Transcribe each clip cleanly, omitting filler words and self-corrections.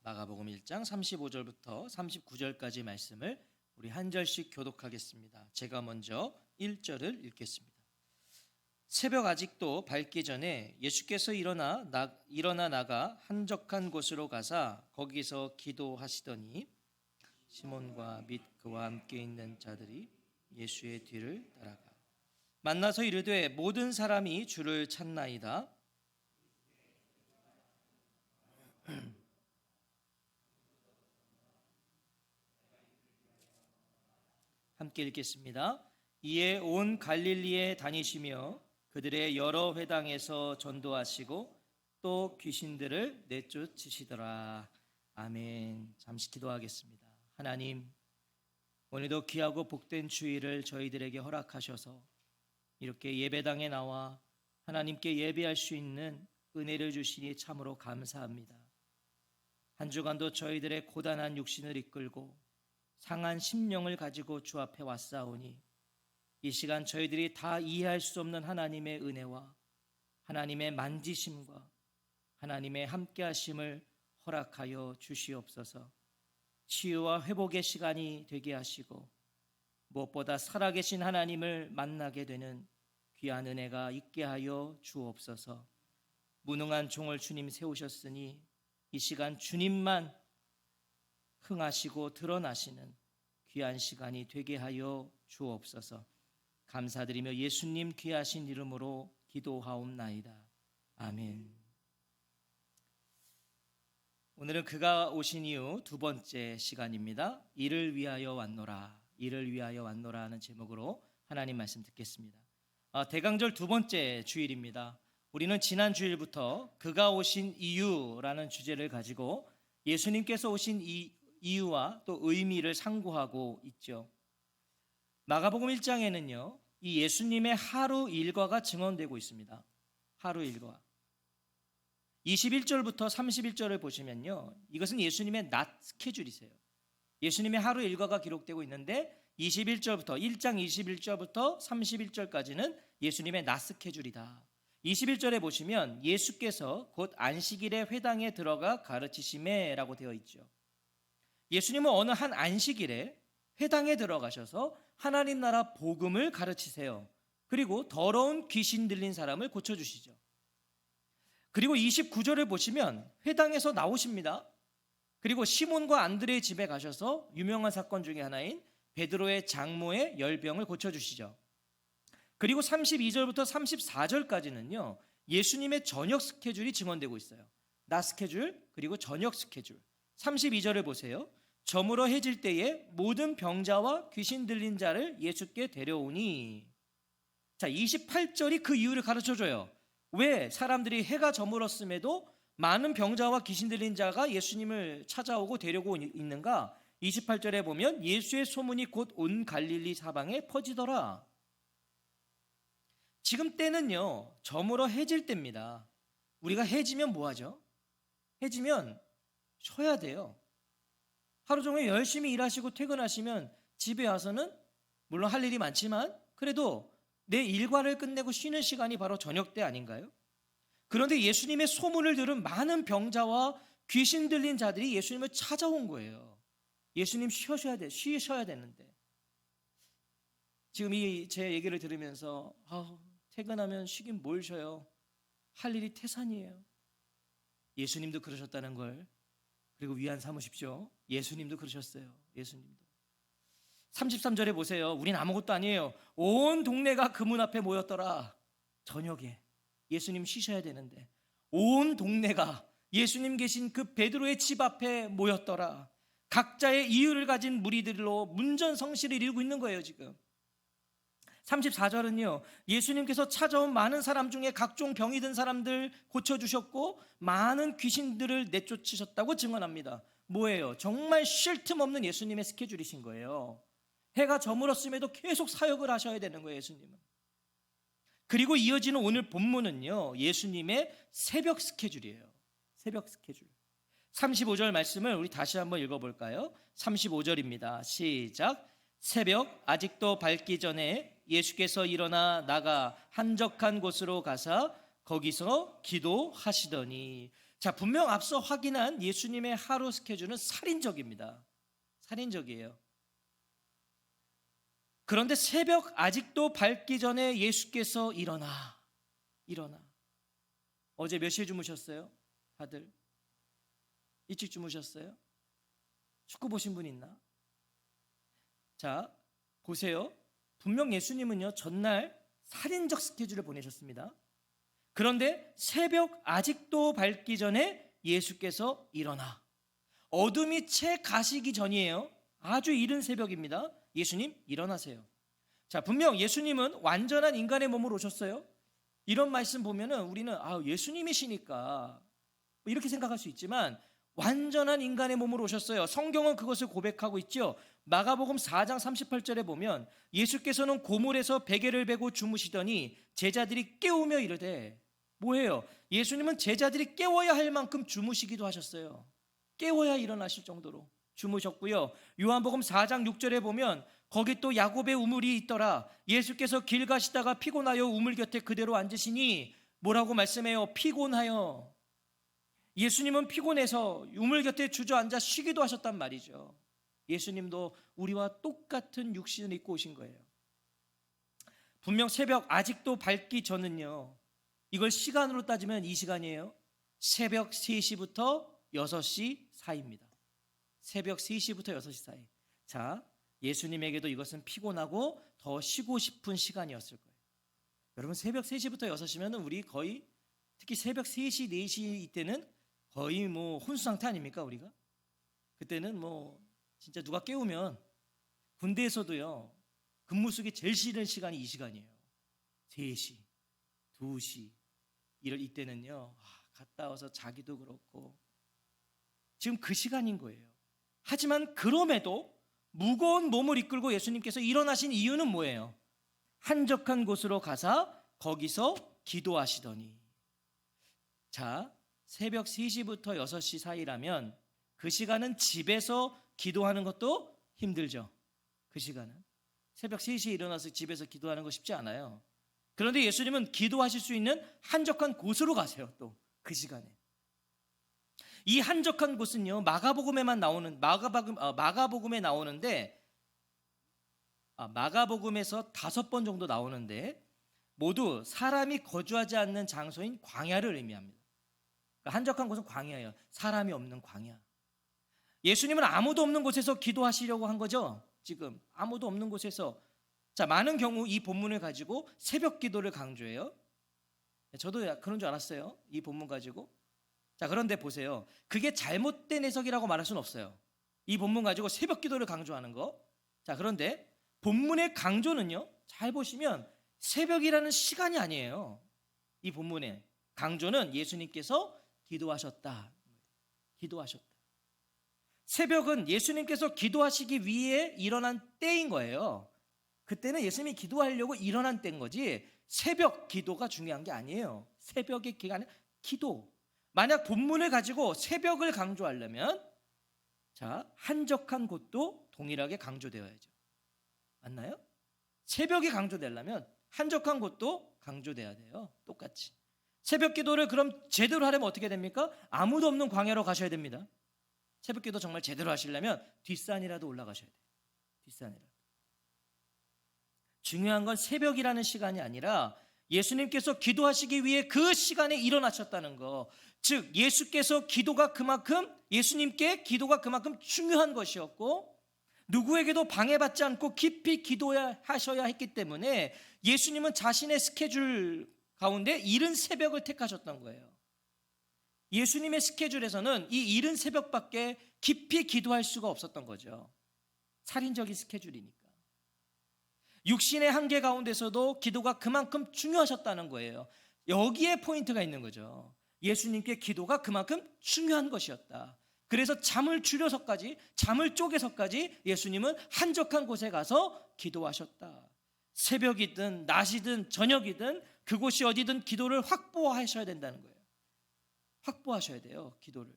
마가복음 1장 35절부터 39절까지 말씀을 우리 한 절씩 교독하겠습니다. 제가 먼저 1절을 읽겠습니다. 새벽 아직도 밝기 전에 예수께서 일어나 나가 한적한 곳으로 가사 거기서 기도하시더니 시몬과 및 그와 함께 있는 자들이 예수의 뒤를 따라가 만나서 이르되 모든 사람이 주를 찾나이다. 함께 읽겠습니다. 이에 온 갈릴리에 다니시며 그들의 여러 회당에서 전도하시고 또 귀신들을 내쫓으시더라. 아멘. 잠시 기도하겠습니다. 하나님, 오늘도 귀하고 복된 주일을 저희들에게 허락하셔서 이렇게 예배당에 나와 하나님께 예배할 수 있는 은혜를 주시니 참으로 감사합니다. 한 주간도 저희들의 고단한 육신을 이끌고 상한 심령을 가지고 주 앞에 왔사오니 이 시간 저희들이 다 이해할 수 없는 하나님의 은혜와 하나님의 만지심과 하나님의 함께하심을 허락하여 주시옵소서. 치유와 회복의 시간이 되게 하시고 무엇보다 살아계신 하나님을 만나게 되는 귀한 은혜가 있게 하여 주옵소서. 무능한 종을 주님 세우셨으니 이 시간 주님만 흥하시고 드러나시는 귀한 시간이 되게 하여 주옵소서. 감사드리며 예수님 귀하신 이름으로 기도하옵나이다. 아멘. 오늘은 그가 오신 이후 두 번째 시간입니다. 이를 위하여 왔노라. 이를 위하여 왔노라 하는 제목으로 하나님 말씀 듣겠습니다. 대강절 두 번째 주일입니다. 우리는 지난 주일부터 그가 오신 이유라는 주제를 가지고 예수님께서 오신 이유와 또 의미를 상고하고 있죠. 마가복음 1장에는요, 이 예수님의 하루 일과가 증언되고 있습니다. 하루 일과. 21절부터 31절을 보시면요, 이것은 예수님의 낮 스케줄이세요. 예수님의 하루 일과가 기록되고 있는데 1장 21절부터 31절까지는 예수님의 낮 스케줄이다. 21절에 보시면 예수께서 곧 안식일에 회당에 들어가 가르치시매라고 되어 있죠. 예수님은 어느 한 안식일에 회당에 들어가셔서 하나님 나라 복음을 가르치세요. 그리고 더러운 귀신 들린 사람을 고쳐주시죠. 그리고 29절을 보시면 회당에서 나오십니다. 그리고 시몬과 안드레의 집에 가셔서 유명한 사건 중에 하나인 베드로의 장모의 열병을 고쳐주시죠. 그리고 32절부터 34절까지는요, 예수님의 저녁 스케줄이 증언되고 있어요. 낮 스케줄 그리고 저녁 스케줄. 32절을 보세요. 저물어 해질 때에 모든 병자와 귀신 들린 자를 예수께 데려오니. 자, 28절이 그 이유를 가르쳐줘요. 왜 사람들이 해가 저물었음에도 많은 병자와 귀신 들린 자가 예수님을 찾아오고 데려오고 있는가? 28절에 보면 예수의 소문이 곧 온 갈릴리 사방에 퍼지더라. 지금 때는요, 저물어 해질 때입니다. 우리가 해지면 뭐 하죠? 해지면 쉬어야 돼요. 하루 종일 열심히 일하시고 퇴근하시면 집에 와서는 물론 할 일이 많지만 그래도 내 일과를 끝내고 쉬는 시간이 바로 저녁 때 아닌가요? 그런데 예수님의 소문을 들은 많은 병자와 귀신 들린 자들이 예수님을 찾아온 거예요. 예수님 쉬셔야 되는데. 지금 제 얘기를 들으면서 퇴근하면 쉬긴 뭘 쉬어요? 할 일이 태산이에요. 예수님도 그러셨다는 걸 그리고 위안 삼으십시오. 예수님도 그러셨어요. 예수님도. 33절에 보세요. 우린 아무것도 아니에요. 온 동네가 그 문 앞에 모였더라. 저녁에 예수님 쉬셔야 되는데 온 동네가 예수님 계신 그 베드로의 집 앞에 모였더라. 각자의 이유를 가진 무리들로 문전성시를 이루고 있는 거예요. 지금 34절은요, 예수님께서 찾아온 많은 사람 중에 각종 병이 든 사람들 고쳐주셨고 많은 귀신들을 내쫓으셨다고 증언합니다. 뭐예요? 정말 쉴 틈 없는 예수님의 스케줄이신 거예요. 해가 저물었음에도 계속 사역을 하셔야 되는 거예요, 예수님은. 그리고 이어지는 오늘 본문은요, 예수님의 새벽 스케줄이에요. 새벽 스케줄. 35절 말씀을 우리 다시 한번 읽어볼까요? 35절입니다. 시작. 새벽 아직도 밝기 전에 예수께서 일어나 나가 한적한 곳으로 가사 거기서 기도하시더니. 자, 분명 앞서 확인한 예수님의 하루 스케줄은 살인적입니다. 살인적이에요. 그런데 새벽 아직도 밝기 전에 예수께서 일어나. 어제 몇 시에 주무셨어요? 다들 일찍 주무셨어요? 축구 보신 분 있나? 자, 보세요. 분명 예수님은요, 전날 살인적 스케줄을 보내셨습니다. 그런데 새벽 아직도 밝기 전에 예수께서 일어나. 어둠이 채 가시기 전이에요. 아주 이른 새벽입니다. 예수님 일어나세요. 자, 분명 예수님은 완전한 인간의 몸으로 오셨어요. 이런 말씀 보면은 우리는 예수님이시니까 이렇게 생각할 수 있지만 완전한 인간의 몸으로 오셨어요. 성경은 그것을 고백하고 있죠. 마가복음 4장 38절에 보면 예수께서는 고물에서 베개를 베고 주무시더니 제자들이 깨우며 이르되, 뭐예요? 예수님은 제자들이 깨워야 할 만큼 주무시기도 하셨어요. 깨워야 일어나실 정도로 주무셨고요. 요한복음 4장 6절에 보면 거기 또 야곱의 우물이 있더라. 예수께서 길 가시다가 피곤하여 우물 곁에 그대로 앉으시니 뭐라고 말씀해요? 피곤하여. 예수님은 피곤해서 우물 곁에 주저앉아 쉬기도 하셨단 말이죠. 예수님도 우리와 똑같은 육신을 입고 오신 거예요. 분명 새벽 아직도 밝기 전은요, 이걸 시간으로 따지면 이 시간이에요. 새벽 3시부터 6시 사이입니다. 새벽 3시부터 6시 사이. 자, 예수님에게도 이것은 피곤하고 더 쉬고 싶은 시간이었을 거예요. 여러분, 새벽 3시부터 6시면 우리 거의, 특히 새벽 3시, 4시 이때는 거의 혼수 상태 아닙니까, 우리가? 그때는 진짜 누가 깨우면 군대에서도요, 근무 속에 제일 싫은 시간이 이 시간이에요. 3시, 2시. 이때는요, 갔다 와서 자기도 그렇고 지금 그 시간인 거예요. 하지만 그럼에도 무거운 몸을 이끌고 예수님께서 일어나신 이유는 뭐예요? 한적한 곳으로 가사 거기서 기도하시더니. 자, 새벽 3시부터 6시 사이라면 그 시간은 집에서 기도하는 것도 힘들죠. 그 시간은 새벽 3시에 일어나서 집에서 기도하는 거 쉽지 않아요. 그런데 예수님은 기도하실 수 있는 한적한 곳으로 가세요. 또 그 시간에. 이 한적한 곳은요, 마가복음에만 나오는, 마가복음에 나오는데, 마가복음에서 5번 정도 나오는데 모두 사람이 거주하지 않는 장소인 광야를 의미합니다. 그러니까 한적한 곳은 광야예요. 사람이 없는 광야. 예수님은 아무도 없는 곳에서 기도하시려고 한 거죠. 지금 아무도 없는 곳에서. 자, 많은 경우 이 본문을 가지고 새벽 기도를 강조해요. 저도 그런 줄 알았어요, 이 본문 가지고. 자, 그런데 보세요. 그게 잘못된 해석이라고 말할 수는 없어요. 이 본문 가지고 새벽 기도를 강조하는 거. 자, 그런데 본문의 강조는요, 잘 보시면 새벽이라는 시간이 아니에요. 이 본문의 강조는 예수님께서 기도하셨다. 새벽은 예수님께서 기도하시기 위해 일어난 때인 거예요. 그때는 예수님이 기도하려고 일어난 때인 거지 새벽 기도가 중요한 게 아니에요. 새벽의 기간은 기도. 만약 본문을 가지고 새벽을 강조하려면, 자, 한적한 곳도 동일하게 강조되어야죠. 맞나요? 새벽이 강조되려면 한적한 곳도 강조돼야 돼요. 똑같이. 새벽 기도를 그럼 제대로 하려면 어떻게 됩니까? 아무도 없는 광야로 가셔야 됩니다. 새벽 기도 정말 제대로 하시려면 뒷산이라도 올라가셔야 돼요. 뒷산이라도. 중요한 건 새벽이라는 시간이 아니라 예수님께서 기도하시기 위해 그 시간에 일어나셨다는 거. 즉 예수님께 기도가 그만큼 중요한 것이었고 누구에게도 방해받지 않고 깊이 기도하셔야 했기 때문에 예수님은 자신의 스케줄 가운데 이른 새벽을 택하셨던 거예요. 예수님의 스케줄에서는 이 이른 새벽밖에 깊이 기도할 수가 없었던 거죠. 살인적인 스케줄이니까. 육신의 한계 가운데서도 기도가 그만큼 중요하셨다는 거예요. 여기에 포인트가 있는 거죠. 예수님께 기도가 그만큼 중요한 것이었다. 그래서 잠을 쪼개서까지 예수님은 한적한 곳에 가서 기도하셨다. 새벽이든 낮이든 저녁이든 그곳이 어디든 기도를 확보하셔야 된다는 거예요. 확보하셔야 돼요, 기도를.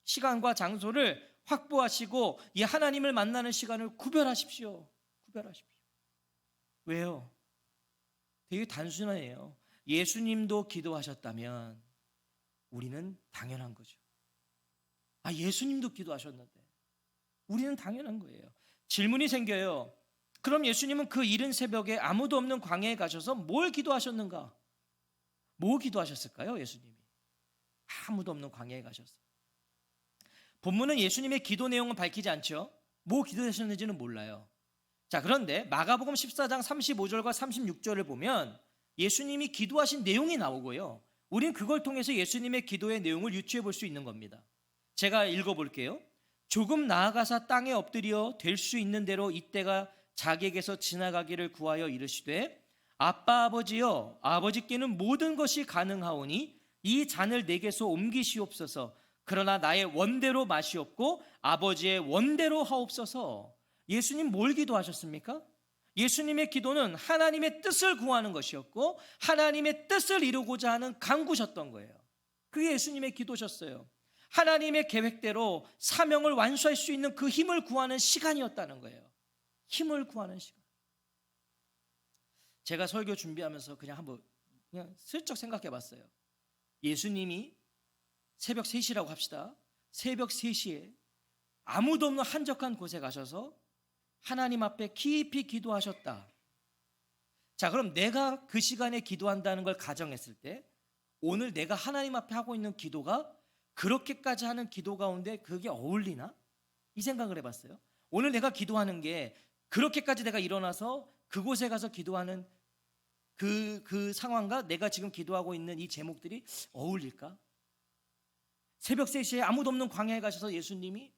시간과 장소를 확보하시고 이 하나님을 만나는 시간을 구별하십시오. 왜요? 되게 단순해요. 예수님도 기도하셨다면 우리는 당연한 거죠. 아, 예수님도 기도하셨는데 우리는 당연한 거예요. 질문이 생겨요. 그럼 예수님은 그 이른 새벽에 아무도 없는 광야에 가셔서 뭘 기도하셨는가? 뭐 기도하셨을까요? 예수님이 아무도 없는 광야에 가셔서. 본문은 예수님의 기도 내용은 밝히지 않죠. 뭐 기도하셨는지는 몰라요. 자, 그런데 마가복음 14장 35절과 36절을 보면 예수님이 기도하신 내용이 나오고요. 우리는 그걸 통해서 예수님의 기도의 내용을 유추해 볼 수 있는 겁니다. 제가 읽어볼게요. 조금 나아가사 땅에 엎드려 될 수 있는 대로 이때가 자기에게서 지나가기를 구하여 이르시되 아빠 아버지여 아버지께는 모든 것이 가능하오니 이 잔을 내게서 옮기시옵소서. 그러나 나의 원대로 마시옵고 아버지의 원대로 하옵소서. 예수님 뭘 기도하셨습니까? 예수님의 기도는 하나님의 뜻을 구하는 것이었고 하나님의 뜻을 이루고자 하는 간구셨던 거예요. 그게 예수님의 기도셨어요. 하나님의 계획대로 사명을 완수할 수 있는 그 힘을 구하는 시간이었다는 거예요. 힘을 구하는 시간. 제가 설교 준비하면서 그냥 슬쩍 생각해 봤어요. 예수님이 새벽 3시라고 합시다. 새벽 3시에 아무도 없는 한적한 곳에 가셔서 하나님 앞에 깊이 기도하셨다. 자, 그럼 내가 그 시간에 기도한다는 걸 가정했을 때 오늘 내가 하나님 앞에 하고 있는 기도가 그렇게까지 하는 기도 가운데 그게 어울리나? 이 생각을 해봤어요. 오늘 내가 기도하는 게 그렇게까지 내가 일어나서 그곳에 가서 기도하는 그 상황과 내가 지금 기도하고 있는 이 제목들이 어울릴까? 새벽 3시에 아무도 없는 광야에 가셔서 예수님이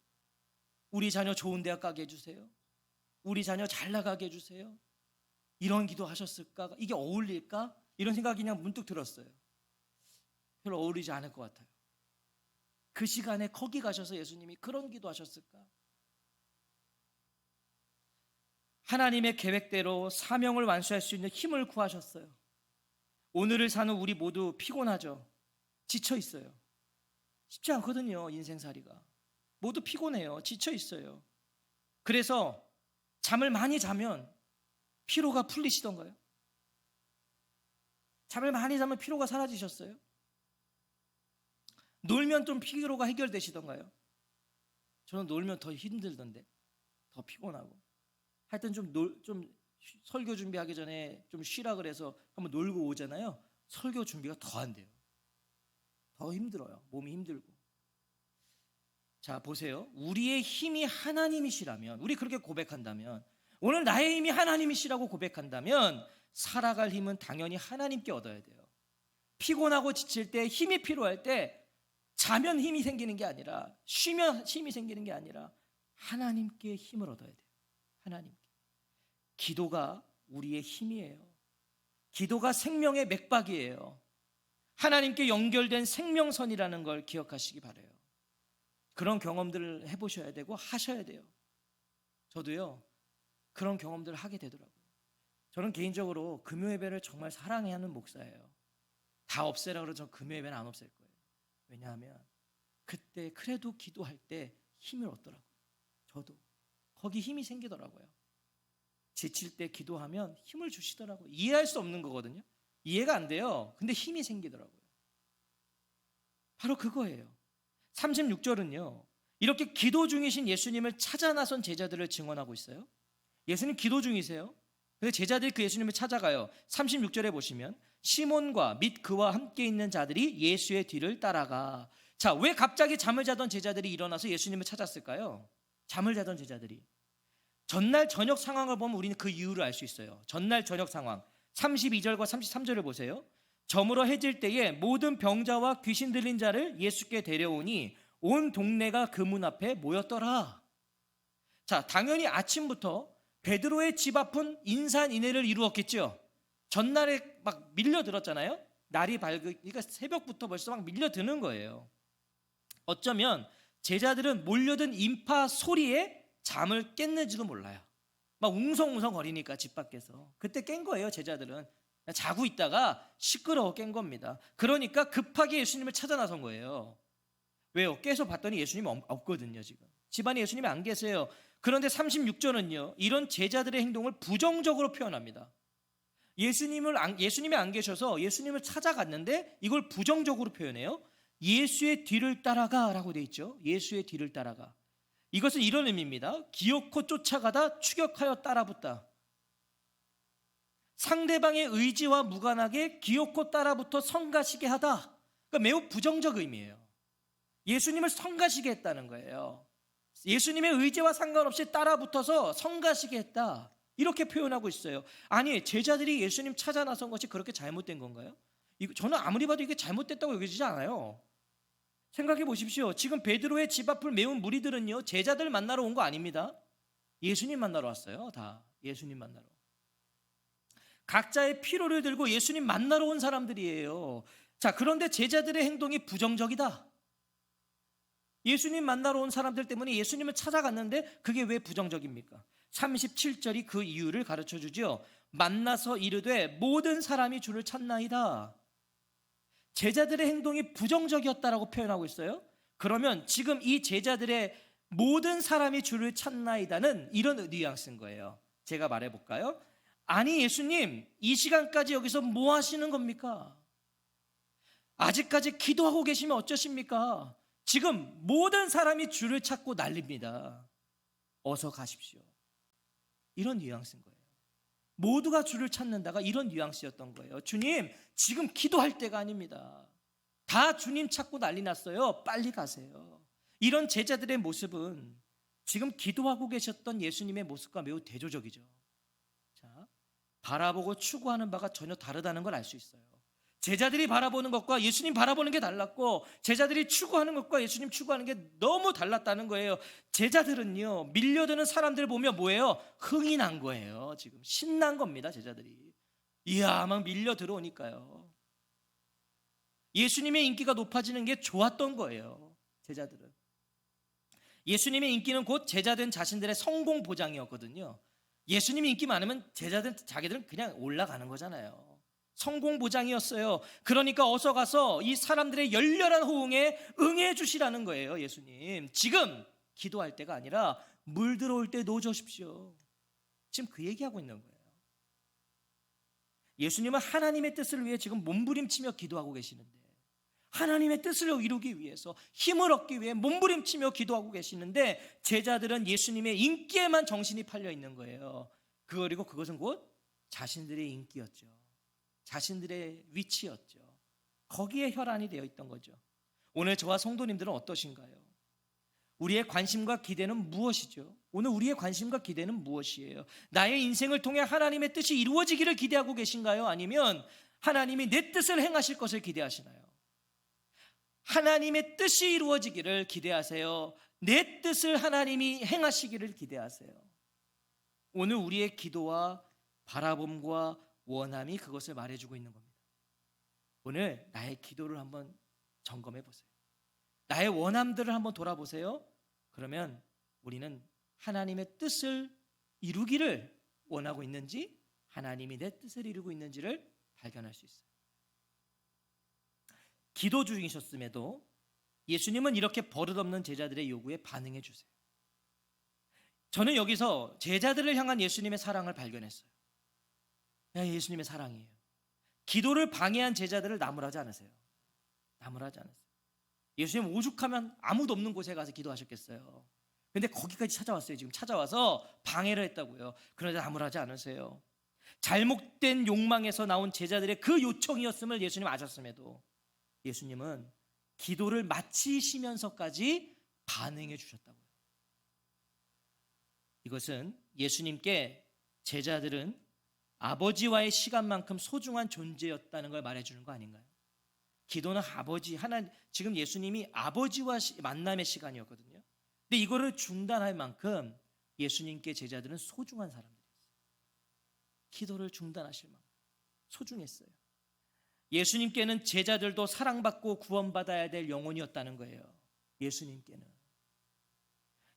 우리 자녀 좋은 대학 가게 해주세요. 우리 자녀 잘 나가게 해주세요. 이런 기도 하셨을까? 이게 어울릴까? 이런 생각이 그냥 문득 들었어요. 별로 어울리지 않을 것 같아요. 그 시간에 거기 가셔서 예수님이 그런 기도 하셨을까? 하나님의 계획대로 사명을 완수할 수 있는 힘을 구하셨어요. 오늘을 사는 우리 모두 피곤하죠. 지쳐 있어요. 쉽지 않거든요. 인생살이가 모두 피곤해요. 지쳐 있어요. 그래서 잠을 많이 자면 피로가 풀리시던가요? 잠을 많이 자면 피로가 사라지셨어요? 놀면 좀 피로가 해결되시던가요? 저는 놀면 더 힘들던데, 더 피곤하고. 하여튼 좀 설교 준비하기 전에 좀 쉬라 그래서 한번 놀고 오잖아요. 설교 준비가 더 안 돼요. 더 힘들어요. 몸이 힘들고. 자, 보세요. 우리의 힘이 하나님이시라면, 우리 그렇게 고백한다면, 오늘 나의 힘이 하나님이시라고 고백한다면 살아갈 힘은 당연히 하나님께 얻어야 돼요. 피곤하고 지칠 때, 힘이 필요할 때 자면 힘이 생기는 게 아니라, 쉬면 힘이 생기는 게 아니라 하나님께 힘을 얻어야 돼요. 하나님께. 기도가 우리의 힘이에요. 기도가 생명의 맥박이에요. 하나님께 연결된 생명선이라는 걸 기억하시기 바라요. 그런 경험들을 해보셔야 되고 하셔야 돼요. 저도요, 그런 경험들을 하게 되더라고요. 저는 개인적으로 금요예배를 정말 사랑하는 목사예요. 다 없애라 그러면 저 금요예배는 안 없앨 거예요. 왜냐하면 그때 그래도 기도할 때 힘을 얻더라고요. 저도 거기 힘이 생기더라고요. 지칠 때 기도하면 힘을 주시더라고요. 이해할 수 없는 거거든요. 이해가 안 돼요. 근데 힘이 생기더라고요. 바로 그거예요. 36절은요, 이렇게 기도 중이신 예수님을 찾아 나선 제자들을 증언하고 있어요. 예수님 기도 중이세요. 그래서 제자들이 그 예수님을 찾아가요. 36절에 보시면 시몬과 및 그와 함께 있는 자들이 예수의 뒤를 따라가. 자, 왜 갑자기 잠을 자던 제자들이 일어나서 예수님을 찾았을까요? 잠을 자던 제자들이. 전날 저녁 상황을 보면 우리는 그 이유를 알 수 있어요. 전날 저녁 상황 32절과 33절을 보세요. 저물어 해질 때에 모든 병자와 귀신 들린 자를 예수께 데려오니 온 동네가 그 문 앞에 모였더라. 자, 당연히 아침부터 베드로의 집 앞은 인산인해를 이루었겠죠. 전날에 막 밀려들었잖아요. 날이 밝으니까 새벽부터 벌써 막 밀려드는 거예요. 어쩌면 제자들은 몰려든 인파 소리에 잠을 깼는지도 몰라요. 막 웅성웅성 거리니까 집 밖에서. 그때 깬 거예요. 제자들은 자고 있다가 시끄러워 깬 겁니다. 그러니까 급하게 예수님을 찾아 나선 거예요. 왜요? 깨서 봤더니 예수님 없거든요. 지금 집안에 예수님이 안 계세요. 그런데 36절은요, 이런 제자들의 행동을 부정적으로 표현합니다. 예수님이 안 계셔서 예수님을 찾아갔는데 이걸 부정적으로 표현해요. 예수의 뒤를 따라가라고 돼 있죠. 예수의 뒤를 따라가. 이것은 이런 의미입니다. 기어코 쫓아가다 추격하여 따라붙다. 상대방의 의지와 무관하게 기어코 따라붙어 성가시게 하다. 그러니까 매우 부정적 의미예요. 예수님을 성가시게 했다는 거예요. 예수님의 의지와 상관없이 따라붙어서 성가시게 했다. 이렇게 표현하고 있어요. 아니, 제자들이 예수님 찾아 나선 것이 그렇게 잘못된 건가요? 저는 아무리 봐도 이게 잘못됐다고 여기지 않아요. 생각해 보십시오. 지금 베드로의 집 앞을 메운 무리들은요, 제자들 만나러 온 거 아닙니다. 예수님 만나러 왔어요. 다 예수님 만나러. 각자의 피로를 들고 예수님 만나러 온 사람들이에요. 자, 그런데 제자들의 행동이 부정적이다. 예수님 만나러 온 사람들 때문에 예수님을 찾아갔는데 그게 왜 부정적입니까? 37절이 그 이유를 가르쳐 주죠. 만나서 이르되 모든 사람이 주를 찾나이다. 제자들의 행동이 부정적이었다라고 표현하고 있어요. 그러면 지금 이 제자들의 모든 사람이 주를 찾나이다는 이런 뉘앙스인 거예요. 제가 말해볼까요? 아니, 예수님, 이 시간까지 여기서 뭐 하시는 겁니까? 아직까지 기도하고 계시면 어쩌십니까? 지금 모든 사람이 주를 찾고 난립니다. 어서 가십시오. 이런 뉘앙스인 거예요. 모두가 주를 찾는다가 이런 뉘앙스였던 거예요. 주님, 지금 기도할 때가 아닙니다. 다 주님 찾고 난리 났어요. 빨리 가세요. 이런 제자들의 모습은 지금 기도하고 계셨던 예수님의 모습과 매우 대조적이죠. 자, 바라보고 추구하는 바가 전혀 다르다는 걸 알 수 있어요. 제자들이 바라보는 것과 예수님 바라보는 게 달랐고, 제자들이 추구하는 것과 예수님 추구하는 게 너무 달랐다는 거예요. 제자들은요, 밀려드는 사람들 보면 뭐예요? 흥이 난 거예요. 지금 신난 겁니다. 제자들이 이야 막 밀려 들어오니까요. 예수님의 인기가 높아지는 게 좋았던 거예요. 제자들은. 예수님의 인기는 곧 제자된 자신들의 성공 보장이었거든요. 예수님이 인기 많으면 자기들은 그냥 올라가는 거잖아요. 성공 보장이었어요. 그러니까 어서 가서 이 사람들의 열렬한 호응에 응해 주시라는 거예요. 예수님, 지금 기도할 때가 아니라 물 들어올 때 놓으십시오. 지금 그 얘기하고 있는 거예요. 예수님은 하나님의 뜻을 위해 지금 몸부림치며 기도하고 계시는데, 하나님의 뜻을 이루기 위해서 힘을 얻기 위해 몸부림치며 기도하고 계시는데, 제자들은 예수님의 인기에만 정신이 팔려 있는 거예요. 그리고 그것은 곧 자신들의 인기였죠. 자신들의 위치였죠. 거기에 혈안이 되어 있던 거죠. 오늘 저와 성도님들은 어떠신가요? 우리의 관심과 기대는 무엇이죠? 오늘 우리의 관심과 기대는 무엇이에요? 나의 인생을 통해 하나님의 뜻이 이루어지기를 기대하고 계신가요? 아니면 하나님이 내 뜻을 행하실 것을 기대하시나요? 하나님의 뜻이 이루어지기를 기대하세요? 내 뜻을 하나님이 행하시기를 기대하세요? 오늘 우리의 기도와 바라봄과 원함이 그것을 말해주고 있는 겁니다. 오늘 나의 기도를 한번 점검해 보세요. 나의 원함들을 한번 돌아보세요. 그러면 우리는 하나님의 뜻을 이루기를 원하고 있는지, 하나님이 내 뜻을 이루고 있는지를 발견할 수 있어요. 기도 중이셨음에도 예수님은 이렇게 버릇없는 제자들의 요구에 반응해 주세요. 저는 여기서 제자들을 향한 예수님의 사랑을 발견했어요. 예수님의 사랑이에요. 기도를 방해한 제자들을 나무라지 않으세요. 나무라지 않으세요. 예수님 오죽하면 아무도 없는 곳에 가서 기도하셨겠어요. 근데 거기까지 찾아왔어요. 지금 찾아와서 방해를 했다고요. 그러자 나무라지 않으세요. 잘못된 욕망에서 나온 제자들의 그 요청이었음을 예수님 아셨음에도 예수님은 기도를 마치시면서까지 반응해 주셨다고요. 이것은 예수님께 제자들은 아버지와의 시간만큼 소중한 존재였다는 걸 말해주는 거 아닌가요? 기도는 아버지, 하나님, 지금 예수님이 아버지와 만남의 시간이었거든요. 근데 이거를 중단할 만큼 예수님께 제자들은 소중한 사람들이었어요. 기도를 중단하실 만큼 소중했어요. 예수님께는 제자들도 사랑받고 구원받아야 될 영혼이었다는 거예요. 예수님께는.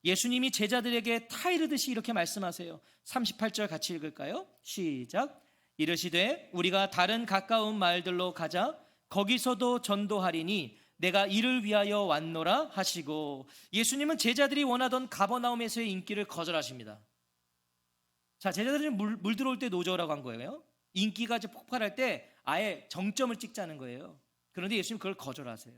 예수님이 제자들에게 타이르듯이 이렇게 말씀하세요. 38절 같이 읽을까요? 시작. 이르시되 우리가 다른 가까운 마을들로 가자. 거기서도 전도하리니 내가 이를 위하여 왔노라 하시고, 예수님은 제자들이 원하던 가버나움에서의 인기를 거절하십니다. 자, 제자들이 물 들어올 때 노저라고 한 거예요. 인기가 이제 폭발할 때 아예 정점을 찍자는 거예요. 그런데 예수님 그걸 거절하세요.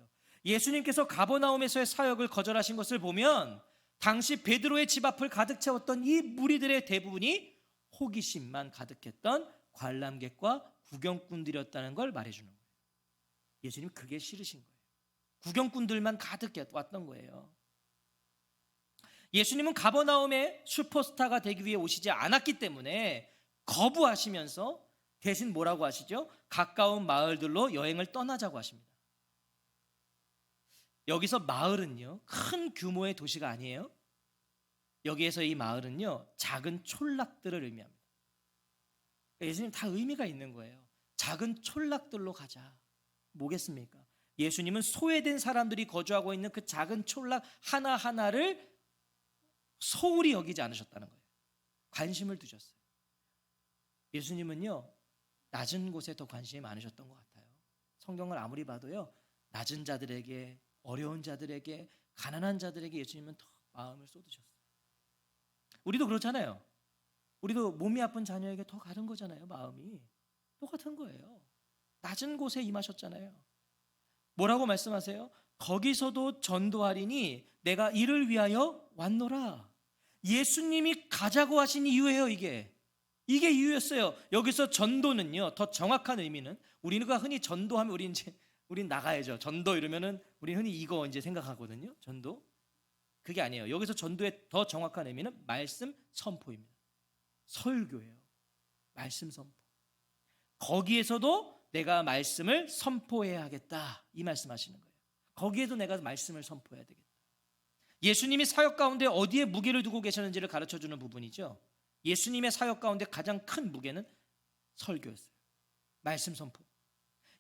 예수님께서 가버나움에서의 사역을 거절하신 것을 보면 당시 베드로의 집 앞을 가득 채웠던 이 무리들의 대부분이 호기심만 가득했던 관람객과 구경꾼들이었다는 걸 말해주는 거예요. 예수님 그게 싫으신 거예요. 구경꾼들만 가득 왔던 거예요. 예수님은 가버나움에 슈퍼스타가 되기 위해 오시지 않았기 때문에 거부하시면서 대신 뭐라고 하시죠? 가까운 마을들로 여행을 떠나자고 하십니다. 여기서 마을은요, 큰 규모의 도시가 아니에요. 여기에서 이 마을은요, 작은 촌락들을 의미합니다. 예수님 다 의미가 있는 거예요. 작은 촌락들로 가자. 뭐겠습니까? 예수님은 소외된 사람들이 거주하고 있는 그 작은 촌락 하나하나를 소홀히 여기지 않으셨다는 거예요. 관심을 두셨어요. 예수님은요, 낮은 곳에 더 관심이 많으셨던 것 같아요. 성경을 아무리 봐도요, 낮은 자들에게, 어려운 자들에게, 가난한 자들에게 예수님은 더 마음을 쏟으셨어요. 우리도 그렇잖아요. 우리도 몸이 아픈 자녀에게 더 가는 거잖아요. 마음이 똑같은 거예요. 낮은 곳에 임하셨잖아요. 뭐라고 말씀하세요? 거기서도 전도하리니 내가 이를 위하여 왔노라. 예수님이 가자고 하신 이유예요. 이게 이유였어요. 여기서 전도는요, 더 정확한 의미는, 우리가 흔히 전도하면 우린 나가야죠. 전도 이러면은 우리 흔히 이거 이제 생각하거든요. 전도. 그게 아니에요. 여기서 전도의 더 정확한 의미는 말씀 선포입니다. 설교예요. 말씀 선포. 거기에서도 내가 말씀을 선포해야 하겠다, 이 말씀하시는 거예요. 거기에도 내가 말씀을 선포해야 되겠다. 예수님이 사역 가운데 어디에 무게를 두고 계셨는지를 가르쳐주는 부분이죠. 예수님의 사역 가운데 가장 큰 무게는 설교였어요. 말씀 선포.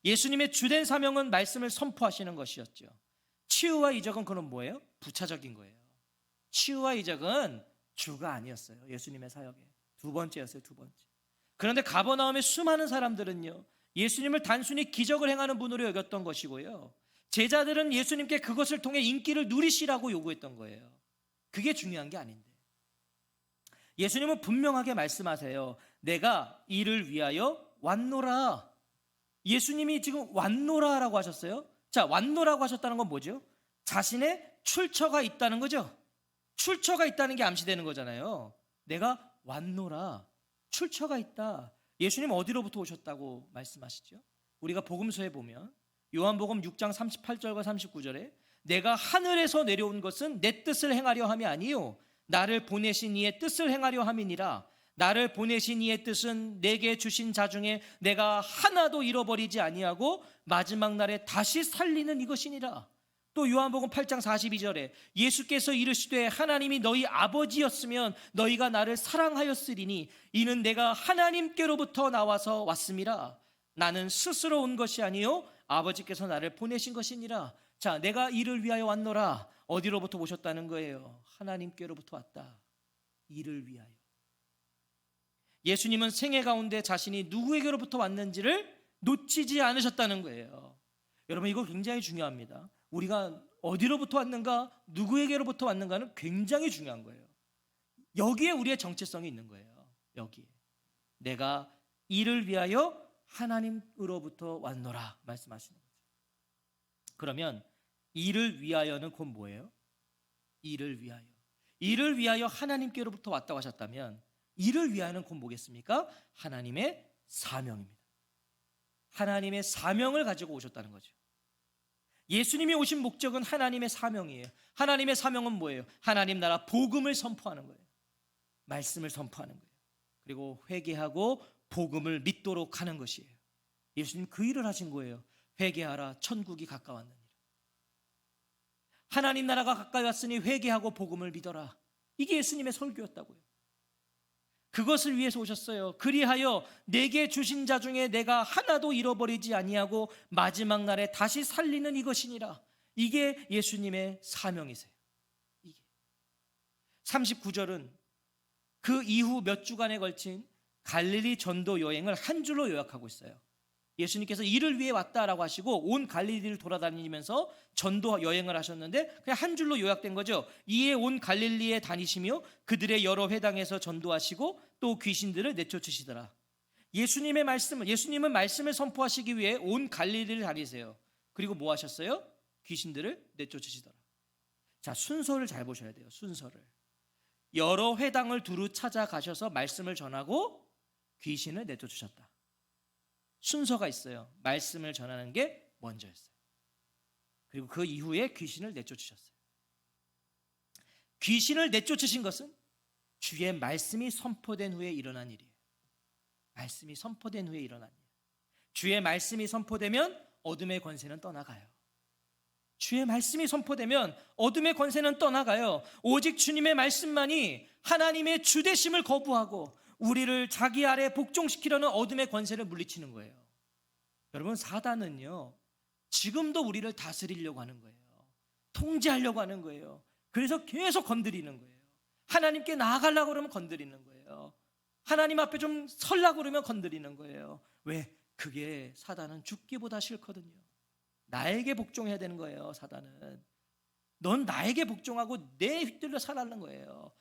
예수님의 주된 사명은 말씀을 선포하시는 것이었죠. 치유와 이적은 그럼 뭐예요? 부차적인 거예요. 치유와 이적은 주가 아니었어요. 예수님의 사역에 두 번째였어요. 두 번째. 그런데 가버나움의 수많은 사람들은요, 예수님을 단순히 기적을 행하는 분으로 여겼던 것이고요, 제자들은 예수님께 그것을 통해 인기를 누리시라고 요구했던 거예요. 그게 중요한 게 아닌데, 예수님은 분명하게 말씀하세요. 내가 이를 위하여 왔노라. 예수님이 지금 왔노라라고 하셨어요. 자, 왔노라고 하셨다는 건 뭐죠? 자신의 출처가 있다는 거죠. 출처가 있다는 게 암시되는 거잖아요. 내가 왔노라. 출처가 있다. 예수님 어디로부터 오셨다고 말씀하시죠? 우리가 복음서에 보면 요한복음 6장 38절과 39절에 내가 하늘에서 내려온 것은 내 뜻을 행하려 함이 아니요 나를 보내신 이의 뜻을 행하려 함이니라. 나를 보내신 이의 뜻은 내게 주신 자 중에 내가 하나도 잃어버리지 아니하고 마지막 날에 다시 살리는 이것이니라. 또 요한복음 8장 42절에 예수께서 이르시되 하나님이 너희 아버지였으면 너희가 나를 사랑하였으리니 이는 내가 하나님께로부터 나와서 왔음이라. 나는 스스로 온 것이 아니요 아버지께서 나를 보내신 것이니라. 자, 내가 이를 위하여 왔노라. 어디로부터 오셨다는 거예요? 하나님께로부터 왔다. 이를 위하여. 예수님은 생애 가운데 자신이 누구에게로부터 왔는지를 놓치지 않으셨다는 거예요. 여러분, 이거 굉장히 중요합니다. 우리가 어디로부터 왔는가, 누구에게로부터 왔는가는 굉장히 중요한 거예요. 여기에 우리의 정체성이 있는 거예요. 여기에 내가 이를 위하여 하나님으로부터 왔노라 말씀하시는 거죠. 그러면 이를 위하여는 곧 뭐예요? 이를 위하여. 이를 위하여 하나님께로부터 왔다고 하셨다면 이를 위하여는 곧 뭐겠습니까? 하나님의 사명입니다. 하나님의 사명을 가지고 오셨다는 거죠. 예수님이 오신 목적은 하나님의 사명이에요. 하나님의 사명은 뭐예요? 하나님 나라 복음을 선포하는 거예요. 말씀을 선포하는 거예요. 그리고 회개하고 복음을 믿도록 하는 것이에요. 예수님 그 일을 하신 거예요. 회개하라, 천국이 가까웠느니라. 하나님 나라가 가까이 왔으니 회개하고 복음을 믿어라. 이게 예수님의 설교였다고요. 그것을 위해서 오셨어요. 그리하여 내게 주신 자 중에 내가 하나도 잃어버리지 아니하고 마지막 날에 다시 살리는 이것이니라. 이게 예수님의 사명이세요. 이게 39절은 그 이후 몇 주간에 걸친 갈릴리 전도 여행을 한 줄로 요약하고 있어요. 예수님께서 이를 위해 왔다라고 하시고 온 갈릴리를 돌아다니면서 전도 여행을 하셨는데 그냥 한 줄로 요약된 거죠. 이에 온 갈릴리에 다니시며 그들의 여러 회당에서 전도하시고 또 귀신들을 내쫓으시더라. 예수님은 말씀을 선포하시기 위해 온 갈릴리를 다니세요. 그리고 뭐 하셨어요? 귀신들을 내쫓으시더라. 자, 순서를 잘 보셔야 돼요. 순서를. 여러 회당을 두루 찾아가셔서 말씀을 전하고 귀신을 내쫓으셨다. 순서가 있어요. 말씀을 전하는 게 먼저였어요. 그리고 그 이후에 귀신을 내쫓으셨어요. 귀신을 내쫓으신 것은 주의 말씀이 선포된 후에 일어난 일이에요. 말씀이 선포된 후에 일어난 일. 주의 말씀이 선포되면 어둠의 권세는 떠나가요. 주의 말씀이 선포되면 어둠의 권세는 떠나가요. 오직 주님의 말씀만이 하나님의 주되심을 거부하고 우리를 자기 아래 복종시키려는 어둠의 권세를 물리치는 거예요. 여러분, 사단은요, 지금도 우리를 다스리려고 하는 거예요. 통제하려고 하는 거예요. 그래서 계속 건드리는 거예요. 하나님께 나아가려고 그러면 건드리는 거예요. 하나님 앞에 좀 서려고 그러면 건드리는 거예요. 왜? 그게 사단은 죽기보다 싫거든요. 나에게 복종해야 되는 거예요. 사단은 넌 나에게 복종하고 내 휘둘려 살라는 거예요.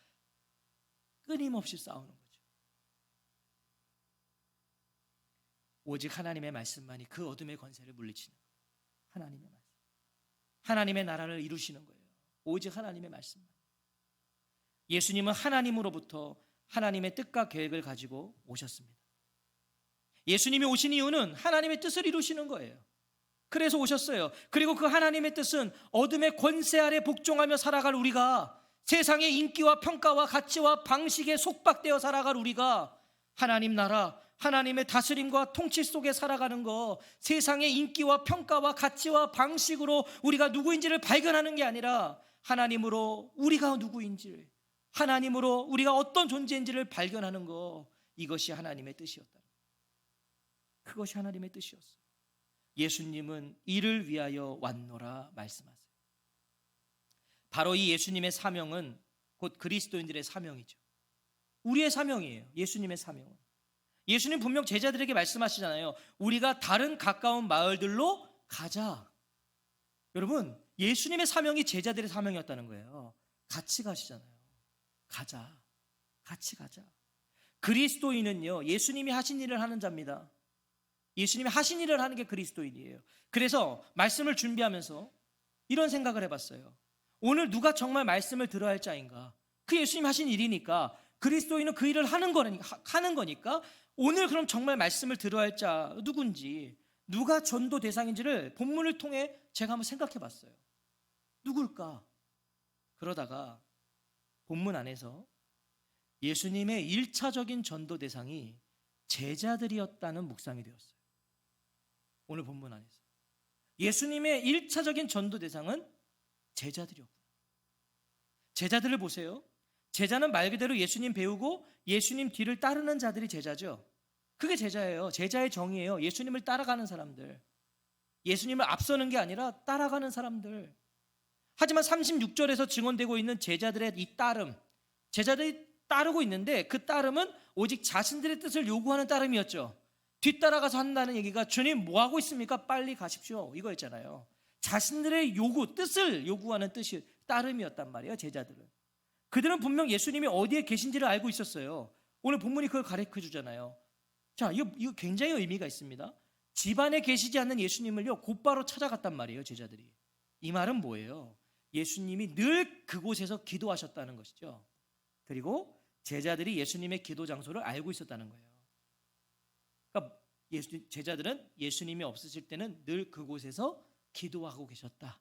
끊임없이 싸우는 거죠. 오직 하나님의 말씀만이 그 어둠의 권세를 물리치는 거예요. 하나님의 말씀, 하나님의 나라를 이루시는 거예요. 오직 하나님의 말씀만. 예수님은 하나님으로부터 하나님의 뜻과 계획을 가지고 오셨습니다. 예수님이 오신 이유는 하나님의 뜻을 이루시는 거예요. 그래서 오셨어요. 그리고 그 하나님의 뜻은 어둠의 권세 아래 복종하며 살아갈 우리가, 세상의 인기와 평가와 가치와 방식에 속박되어 살아갈 우리가 하나님 나라, 하나님의 다스림과 통치 속에 살아가는 거, 세상의 인기와 평가와 가치와 방식으로 우리가 누구인지를 발견하는 게 아니라 하나님으로 우리가 누구인지, 하나님으로 우리가 어떤 존재인지를 발견하는 거, 이것이 하나님의 뜻이었다. 그것이 하나님의 뜻이었어요. 예수님은 이를 위하여 왔노라 말씀하세요. 바로 이 예수님의 사명은 곧 그리스도인들의 사명이죠. 우리의 사명이에요. 예수님의 사명은. 예수님 분명 제자들에게 말씀하시잖아요. 우리가 다른 가까운 마을들로 가자. 여러분, 예수님의 사명이 제자들의 사명이었다는 거예요. 같이 가시잖아요. 가자. 같이 가자. 그리스도인은요, 예수님이 하신 일을 하는 자입니다. 예수님이 하신 일을 하는 게 그리스도인이에요. 그래서 말씀을 준비하면서 이런 생각을 해봤어요. 오늘 누가 정말 말씀을 들어야 할 자인가? 그 예수님 하신 일이니까, 그리스도인은 그 일을 하는 거니까 오늘 그럼 정말 말씀을 들어야 할 자 누군지, 누가 전도 대상인지를 본문을 통해 제가 한번 생각해 봤어요. 누굴까? 그러다가 본문 안에서 예수님의 1차적인 전도 대상이 제자들이었다는 묵상이 되었어요. 오늘 본문 안에서 예수님의 1차적인 전도 대상은 제자들이었구나. 제자들을 보세요. 제자는 말 그대로 예수님 배우고 예수님 뒤를 따르는 자들이 제자죠. 그게 제자예요. 제자의 정의예요. 예수님을 따라가는 사람들, 예수님을 앞서는 게 아니라 따라가는 사람들. 하지만 36절에서 증언되고 있는 제자들의 이 따름, 제자들이 따르고 있는데 그 따름은 오직 자신들의 뜻을 요구하는 따름이었죠. 뒤따라가서 한다는 얘기가 주님 뭐 하고 있습니까? 빨리 가십시오, 이거였잖아요. 자신들의 요구, 뜻을 요구하는 뜻이 따름이었단 말이에요. 제자들은. 그들은 분명 예수님이 어디에 계신지를 알고 있었어요. 오늘 본문이 그걸 가르쳐 주잖아요. 자, 이거 굉장히 의미가 있습니다. 집안에 계시지 않는 예수님을요, 곧바로 찾아갔단 말이에요. 제자들이. 이 말은 뭐예요? 예수님이 늘 그곳에서 기도하셨다는 것이죠. 그리고 제자들이 예수님의 기도 장소를 알고 있었다는 거예요. 그러니까 제자들은 예수님이 없으실 때는 늘 그곳에서 기도하고 계셨다,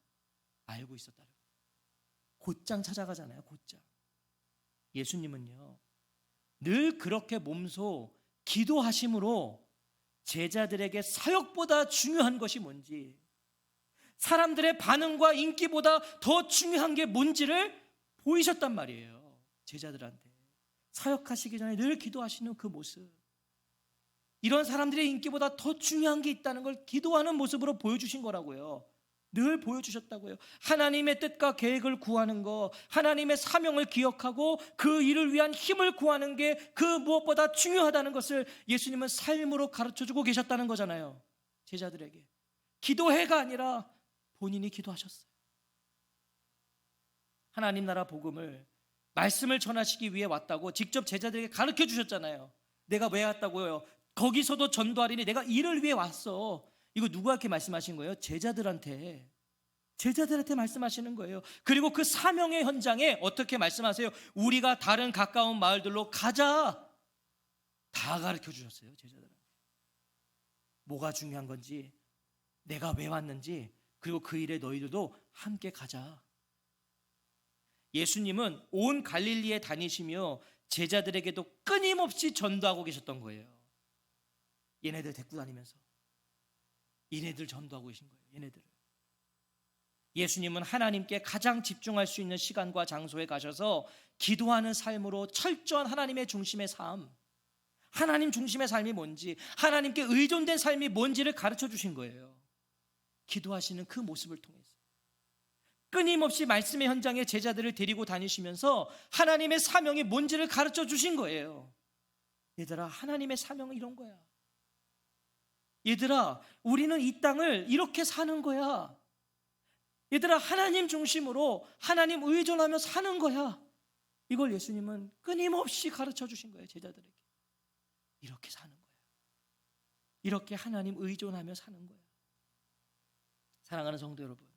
알고 있었다. 곧장 찾아가잖아요. 곧장. 예수님은요, 늘 그렇게 몸소 기도하심으로 제자들에게 사역보다 중요한 것이 뭔지, 사람들의 반응과 인기보다 더 중요한 게 뭔지를 보이셨단 말이에요. 제자들한테. 사역하시기 전에 늘 기도하시는 그 모습, 이런 사람들의 인기보다 더 중요한 게 있다는 걸 기도하는 모습으로 보여주신 거라고요. 늘 보여주셨다고요. 하나님의 뜻과 계획을 구하는 거, 하나님의 사명을 기억하고 그 일을 위한 힘을 구하는 게 그 무엇보다 중요하다는 것을 예수님은 삶으로 가르쳐주고 계셨다는 거잖아요. 제자들에게. 기도해가 아니라 본인이 기도하셨어요. 하나님 나라 복음을, 말씀을 전하시기 위해 왔다고 직접 제자들에게 가르쳐 주셨잖아요. 내가 왜 왔다고요? 거기서도 전도하리니 내가 이를 위해 왔어. 이거 누구한테 말씀하신 거예요? 제자들한테. 제자들한테 말씀하시는 거예요. 그리고 그 사명의 현장에 어떻게 말씀하세요? 우리가 다른 가까운 마을들로 가자. 다 가르쳐 주셨어요. 제자들한테. 뭐가 중요한 건지, 내가 왜 왔는지, 그리고 그 일에 너희들도 함께 가자. 예수님은 온 갈릴리에 다니시며 제자들에게도 끊임없이 전도하고 계셨던 거예요. 얘네들 데리고 다니면서 얘네들 전도하고 계신 거예요. 얘네들을. 예수님은 하나님께 가장 집중할 수 있는 시간과 장소에 가셔서 기도하는 삶으로 철저한 하나님의 중심의 삶, 하나님 중심의 삶이 뭔지, 하나님께 의존된 삶이 뭔지를 가르쳐 주신 거예요. 기도하시는 그 모습을 통해서 끊임없이 말씀의 현장에 제자들을 데리고 다니시면서 하나님의 사명이 뭔지를 가르쳐 주신 거예요. 얘들아, 하나님의 사명은 이런 거야. 얘들아, 우리는 이 땅을 이렇게 사는 거야. 얘들아, 하나님 중심으로 하나님 의존하며 사는 거야. 이걸 예수님은 끊임없이 가르쳐 주신 거예요. 제자들에게. 이렇게 사는 거야. 이렇게 하나님 의존하며 사는 거야. 사랑하는 성도 여러분,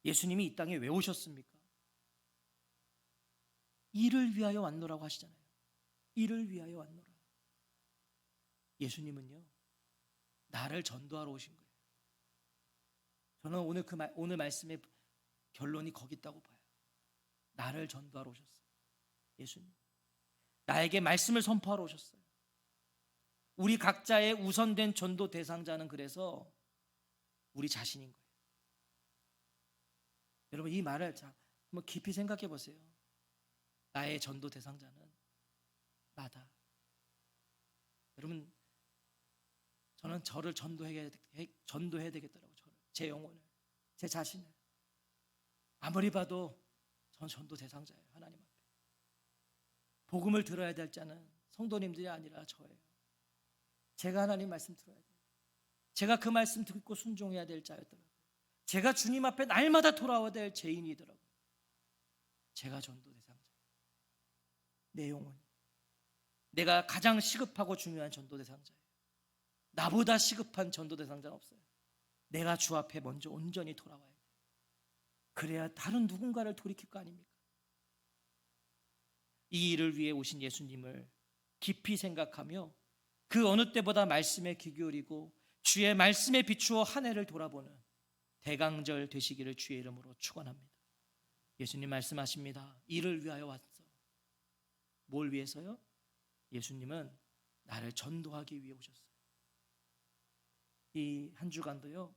예수님이 이 땅에 왜 오셨습니까? 이를 위하여 왔노라고 하시잖아요. 이를 위하여 왔노라. 예수님은요, 나를 전도하러 오신 거예요. 저는 오늘 말씀의 결론이 거기 있다고 봐요. 나를 전도하러 오셨어요. 예수님. 나에게 말씀을 선포하러 오셨어요. 우리 각자의 우선된 전도 대상자는 그래서 우리 자신인 거예요. 여러분, 이 말을 한번 깊이 생각해 보세요. 나의 전도 대상자는 나다. 여러분, 저는 저를 전도해야 되겠더라고요. 제 영혼을, 제 자신을. 아무리 봐도 전 전도 대상자예요. 하나님 앞에. 복음을 들어야 될 자는 성도님들이 아니라 저예요. 제가 하나님 말씀 들어야 돼요. 제가 그 말씀 듣고 순종해야 될 자였더라고요. 제가 주님 앞에 날마다 돌아와야 될 죄인이더라고요. 제가 전도 대상자. 내 영혼이. 내가 가장 시급하고 중요한 전도 대상자예요. 나보다 시급한 전도 대상자는 없어요. 내가 주 앞에 먼저 온전히 돌아와야 돼요. 그래야 다른 누군가를 돌이킬 거 아닙니까? 이 일을 위해 오신 예수님을 깊이 생각하며 그 어느 때보다 말씀에 귀 기울이고 주의 말씀에 비추어 한 해를 돌아보는 대강절 되시기를 주의 이름으로 축원합니다. 예수님 말씀하십니다. 이를 위하여 왔어. 뭘 위해서요? 예수님은 나를 전도하기 위해 오셨어요. 이 한 주간도요,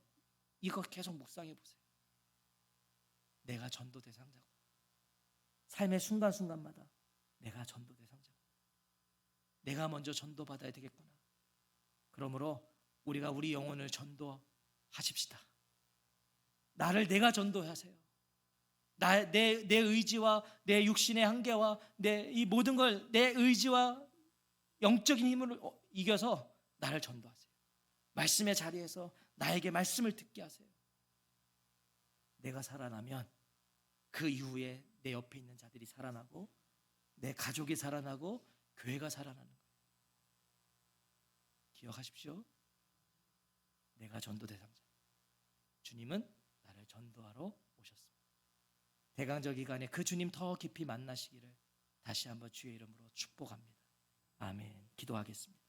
이거 계속 묵상해 보세요. 내가 전도 대상자고, 삶의 순간순간마다 내가 전도 대상자고, 내가 먼저 전도받아야 되겠구나. 그러므로 우리가 우리 영혼을 전도하십시다. 나를 내가 전도하세요. 내 의지와 내 육신의 한계와 이 모든 걸 내 의지와 영적인 힘으로 이겨서 나를 전도하세요. 말씀의 자리에서 나에게 말씀을 듣게 하세요. 내가 살아나면 그 이후에 내 옆에 있는 자들이 살아나고 내 가족이 살아나고 교회가 살아나는 거예요. 기억하십시오. 내가 전도 대상자. 주님은 나를 전도하러 오셨습니다. 대강절 기간에 그 주님 더 깊이 만나시기를 다시 한번 주의 이름으로 축복합니다. 아멘. 기도하겠습니다.